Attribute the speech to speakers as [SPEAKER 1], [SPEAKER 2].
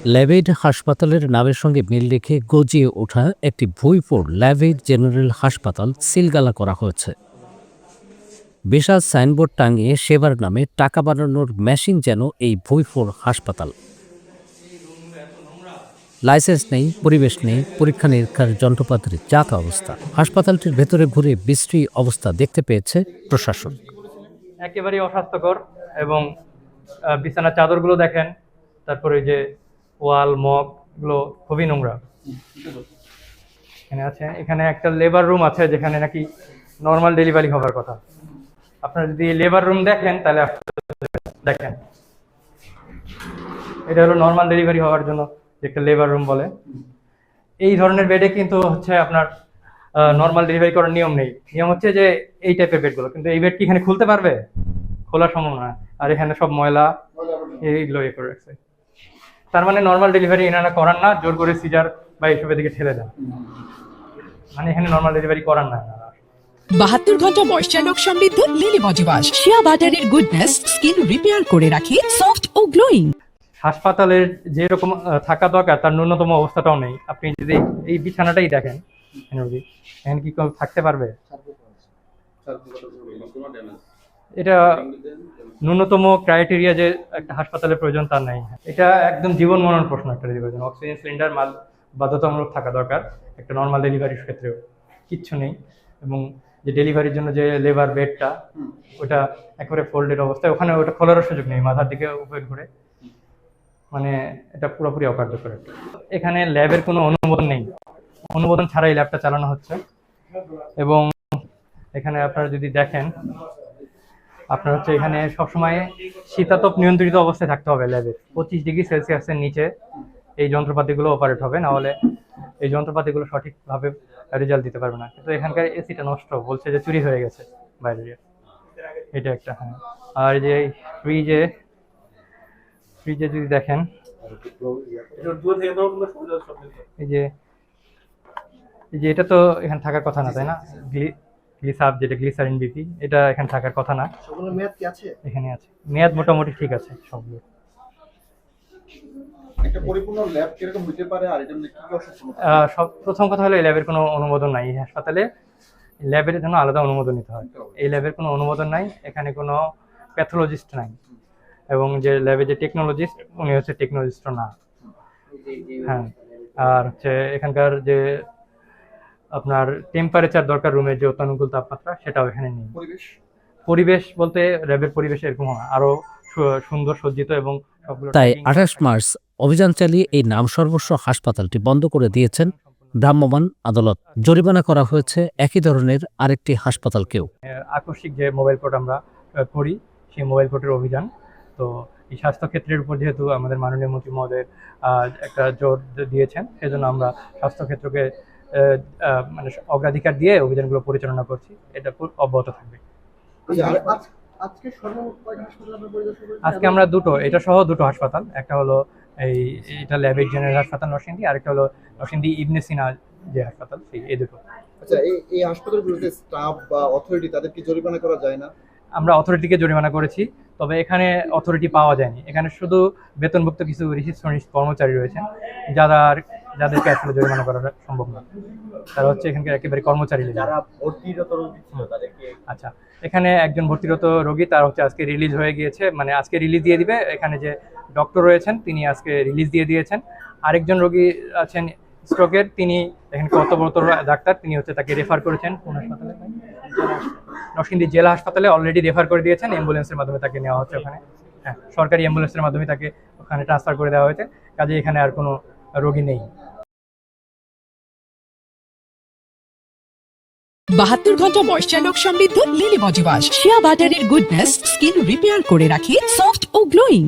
[SPEAKER 1] ল্যাভেইড হাসপাতালের নামের সঙ্গে মিল রেখে গজিয়ে ওঠা একটি ভুঁইফোড় ল্যাভেইড জেনারেল হাসপাতাল সিলগালা করা হয়েছে। বিশাল সাইনবোর্ড টাঙিয়ে সেবার নামে টাকা বানানোর মেশিন যেন এই ভুঁইফোড় হাসপাতাল। লাইসেন্স নেই, পরিবেশ নেই, পরীক্ষা নিরীক্ষার যন্ত্রপাতির জাত অবস্থা। হাসপাতালটির ভেতরে ঘুরে বিশ্রী অবস্থা দেখতে পেয়েছে প্রশাসন।
[SPEAKER 2] একেবারেই অস্বাস্থ্যকর এবং বিছানার চাদরগুলো দেখেন, তারপরে যে ওয়াল মগ গুলো খুবই নোংরা। এখানে একটা লেবার রুম আছে যেখানে নাকি নর্মাল ডেলিভারি হওয়ার কথা। আপনারা যদি লেবার রুম দেখেন তাহলে দেখেন এটা হলো নর্মাল ডেলিভারি হওয়ার জন্য যে একটা লেবার রুম বলে। এই ধরনের বেডে কিন্তু হচ্ছে আপনার নর্মাল ডেলিভারি করার নিয়ম নেই। নিয়ম হচ্ছে যে এই টাইপের বেডগুলো, কিন্তু এই বেড কি এখানে খুলতে পারবে? খোলা সম্ভব না। আর এখানে সব ময়লা এইগুলো করে রাখছে। তার মানে নর্মাল ডেলিভারি এনারা করান না, জোর করে সিজার বা এইসবের দিকে ঠেলে দেন। মানে এখানে নর্মাল ডেলিভারি করান না।
[SPEAKER 3] 72 ঘন্টা ময়েশ্চার লক সমৃদ্ধ লিলি বডি ওয়াশ, শিয়া বাটারের গুডনেস স্কিন রিপেয়ার করে রাখে সফট ও গ্লোয়িং।
[SPEAKER 2] হাসপাতালের যেরকম থাকা দরকার তার ন্যূনতম অবস্থাটাও নেই। আপনি যদি এই বিছানাটাই দেখেন, এখানে কি কেউ থাকতে পারবে? এটা ন্যূনতম ক্রাইটেরিয়া যে একটা হাসপাতালের প্রয়োজন তার নাই। এটা একদম জীবন মরণ প্রশ্ন একটা ডেলিভারির জন্য। অক্সিজেন সিলিন্ডার বাধ্যতামূলক থাকা দরকার একটা নর্মাল ডেলিভারির ক্ষেত্রেও। কিচ্ছু নেই। এবং যে ডেলিভারির জন্য যে লেবার বেডটা, ওটা একেবারে ফোল্ডেড অবস্থায়, ওখানে ওটা খোলারও সুযোগ নেই, মাথার দিকে উপরে ঘুরে। মানে এটা পুরোপুরি অকার্যকর। এখানে ল্যাবের কোনো অনুমোদন নেই, অনুমোদন ছাড়াই ল্যাবটা চালানো হচ্ছে। এবং এখানে আপনারা যদি দেখেন, আপনার হচ্ছে এখানে সবসময় শীতাতপ নিয়ন্ত্রিত অবস্থায় থাকতে হবে। ল্যাবে 25 ডিগ্রি সেলসিয়াসের নিচে এই যন্ত্রপাতিগুলো অপারেট হবে, না হলে এই যন্ত্রপাতিগুলো সঠিকভাবে রেজাল্ট দিতে পারবে না। কিন্তু এখানকার এসিটা নষ্ট, বলছে যে চুরি হয়ে গেছে বাইরে। এটা একটা। হ্যাঁ, আর যে ফ্রিজে যদি দেখেন, এই যে এটা তো এখানে থাকার কথা না, তাই না? গ্লিসাব, যেটা গ্লিসারিন বিপি, এটা এখানে থাকার কথা না।
[SPEAKER 4] সবগুলো মেয়াদ কি আছে?
[SPEAKER 2] এখানে আছে মেয়াদ, মোটামুটি ঠিক আছে সবগুলো।
[SPEAKER 4] একটা পরিপূর্ণ ল্যাব কিরকম হতে পারে আর এটা কি কি অসুবিধা?
[SPEAKER 2] প্রথম কথা হলো এই ল্যাবের কোনো অনুমোদন নাই। এই হাসপাতালে ল্যাবের জন্য আলাদা অনুমোদন নিতে হয়। এই ল্যাবের কোনো অনুমোদন নাই, এখানে কোনো প্যাথোলজিস্ট নাই। এবং যে ল্যাবে যে টেকনোলজিস্ট, উনি হচ্ছে টেকনোলজিস্টও না। হ্যাঁ, আর হচ্ছে এখানকার যে আপনার টেম্পারেচার দরকার, রুমের যে অত্যানুকূল তাপমাত্রা, সেটাও এখানে নেই। পরিবেশ বলতে ল্যাবের পরিবেশ এরকম আরো সুন্দর সজ্জিত এবং সবগুলো।
[SPEAKER 1] তাই 28 মার্চ অভিযান চালিয়ে এই নাম সর্বস্ব হাসপাতালটি বন্ধ করে দিয়েছেন ভ্রাম্যমাণ আদালত। জরিমানা করা হয়েছে একই ধরনের আরেকটি হাসপাতালকেও।
[SPEAKER 2] আকস্মিক যে মোবাইল কোর্ট আমরা করি, সেই মোবাইল কোর্টের অভিযান। তো এই স্বাস্থ্য ক্ষেত্রের উপর যেহেতু আমাদের মাননীয় মন্ত্রী মহোদয় একটা জোর দিয়েছেন, সেজন্য আমরা স্বাস্থ্য ক্ষেত্রকে মানে অগ্রাধিকার দিয়ে অভিযানগুলো পরিচালনা করছি। এটা অব্যাহত থাকবে। আজকে আমরা দুটো, এটা সহ দুটো হাসপাতাল, একটা হলো এটা ল্যাবের জেনারেল হাসপাতাল নরসিংদী, আরেকটা হলো নরসিংদী ইবনে সিনা যে হাসপাতাল, এই দুটো।
[SPEAKER 4] আচ্ছা, এই হাসপাতালগুলোতে স্টাফ বা অথরিটি, তাদের কি জরিমানা করা যায় না?
[SPEAKER 2] আমরা অথরিটিকে জরিমানা করেছি, তবে এখানে অথরিটি পাওয়া যায়নি। এখানে শুধু বেতনভুক্ত কিছু রিসিপশনিস্ট কর্মচারী রয়েছেন, যাদেরকে আসলে জরিমানা করা সম্ভব না। তারা হচ্ছে এখানকার একেবারে কর্মচারী।
[SPEAKER 4] যারা ভর্তিরত রোগী ছিল তাদেরকে।
[SPEAKER 2] আচ্ছা, এখানে একজন ভর্তিরত রোগী, তার হচ্ছে আজকে রিলিজ হয়ে গিয়েছে, মানে আজকে রিলিজ দিয়ে দিবে। এখানে যে ডক্টর রয়েছেন তিনি আজকে রিলিজ দিয়ে দিয়েছেন। আরেকজন রোগী আছেন স্ট্রোকের, তিনি এখানে কর্তব্যরত ডাক্তার, তিনি হচ্ছে তাকে রেফার করেছেন কোন হাসপাতালে? নরসিংদী জেলা হাসপাতালে অলরেডি রেফার করে দিয়েছেন। অ্যাম্বুলেন্সের মাধ্যমে তাকে নেওয়া হচ্ছে ওখানে। হ্যাঁ, সরকারি অ্যাম্বুলেন্সের মাধ্যমে তাকে ওখানে ট্রান্সফার করে দেওয়া হয়েছে। কাজে এখানে আর কোনো রোগী নেই।
[SPEAKER 3] 72 ঘন্টা ময়েশ্চার লক সমৃদ্ধ লিলি বডি ওয়াশ, শিয়া বাটারের গুডনেস স্কিন রিপেয়ার করে রাখে সফট ও গ্লোয়িং।